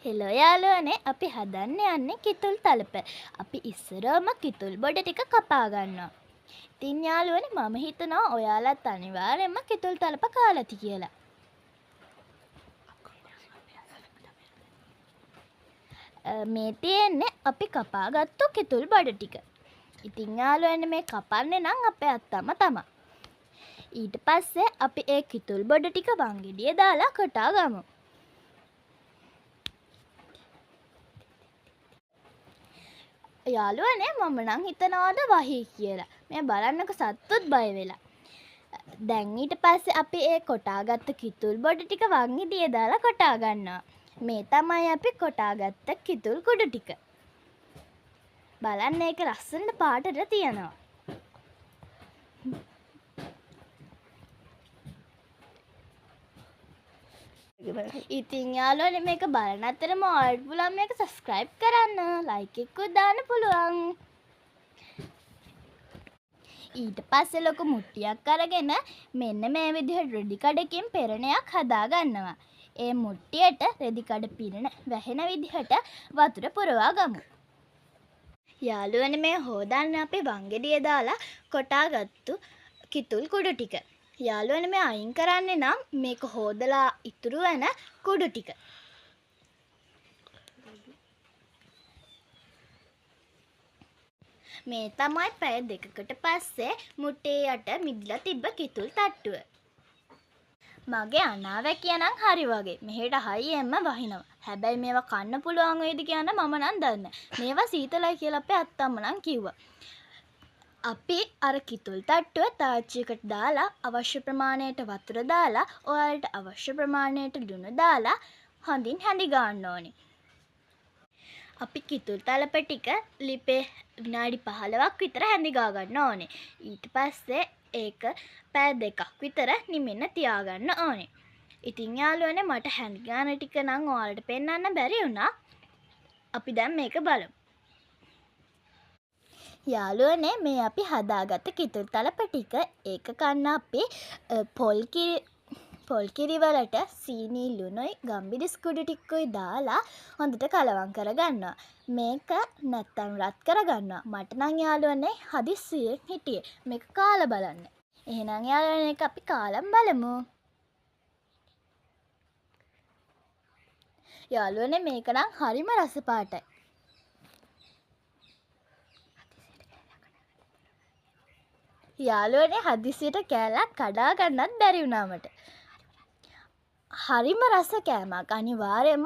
Hello යාළුවනේ අපි හදන්න යන්නේ කිතුල් තලප. අපි ඉස්සරම කිතුල් බොඩ ටික කපා ගන්නවා. ඉතින් යාළුවනේ මම හිතනවා ඔයාලත් අනිවාර්යෙන්ම කිතුල් තලප කාලාති කියලා. මේ තියෙන්නේ අපි කපාගත්තු කිතුල් බඩ ටික. ඉතින් යාළුවනේ මේ කපන්නේ නම් අපේ අත්තම තමයි. ඊට පස්සේ අපි ඒ කිතුල් බොඩ ටික වංගෙඩිය දාලා කොටා ගමු. යාළුවනේ මම නම් හිතනවාද වහී කියලා. මේ බලන්නකො සත්තුත් බය වෙලා. දැන් ඊට පස්සේ අපි ඒ කොටාගත්ත කිතුල් බොඩ ටික වංගෙඩිය දාලා කොටා ගන්නවා. මේ තමයි අපි කොටාගත්ත කිතුල් කුඩු ටික. බලන්න ඒක ලස්සනට පාටට තියෙනවා. ඉතින් යාළුවනේ මේක බලන අතරම ඔයාලට පුළුවන් මේක subscribe කරන්න, like එකකුත් දාන්න පුළුවන්. ඊට පස්සේ ලොකු මුට්ටියක් අරගෙන මෙන්න මේ විදිහට රෙදි කඩකින් පෙරණයක් හදා ගන්නවා. ඒ මුට්ටියට රෙදි කඩ පිරෙන වැහෙන විදිහට වතුර පුරවා ගමු. යාළුවනේ මේ හොදන්න අපි වංගෙඩිය දාලා කොටාගත්තු කිතුල් කුඩු ටික. යාළුවනේ මේ අයින් කරන්නේ නම් මේක හොදලා ඉතුරු වෙන කුඩු ටික. මේ තමයි පැය දෙකකට පස්සේ මුට්ටේ යට මිදලා තිබ්බ කිතුල් තට්ටුව. මගේ අනාවැකිය නම් හරි වගේ. මෙහෙට හයියෙන්ම වහිනවා. හැබැයි මේවා කන්න පුළුවන් වේද කියන මම නම් දන්නේ. මේවා සීතලයි කියලා අපේ අත්තම්ම නම් කිව්වා. අපි අර කිතුල් තට්ටුව තාච්චියකට දාලා අවශ්‍ය ප්‍රමාණයට වතුර දාලා ඔයාලට අවශ්‍ය ප්‍රමාණයට ලුණු දාලා හොඳින් හැඳි ගන්න ඕනේ. අපි කිතුල් තලප ටික ලිපේ විනාඩි 15ක් විතර හැඳි ගා ගන්න ඕනේ. ඊට පස්සේ ඒක පැය දෙකක් විතර නිමෙන්න තියාගන්න ඕනේ. ඉතින් යාළුවනේ මට හැඳි ගාන ටික නම් ඔයාලට පෙන්වන්න බැරි වුණා. අපි දැන් මේක බලමු. යාළුවනේ මේ අපි හදාගත්ත කිතුල් තලප ටික ඒක කන්න අපි පොල් කිරි වලට සීනි ලුණුයි ගම්බිරිස් කුඩු ටිකකුයි දාලා හොඳට කලවම් කරගන්නවා. මේක නැත්තම් රත් කරගන්නවා. මට නම් යාළුවනේ හදිස්සියෙන් හිටියේ මේක කාලා බලන්න. එහෙනම් යාළුවනේ ඒක අපි කාලම් බලමු. යාළුවනේ මේක නම් හරිම රස පාටයි. යාළුවනේ හදිසියට කෑල්ලක් කඩා ගන්නත් බැරි වුණා මට. හරිම රස කෑමක්. අනිවාර්යයෙන්ම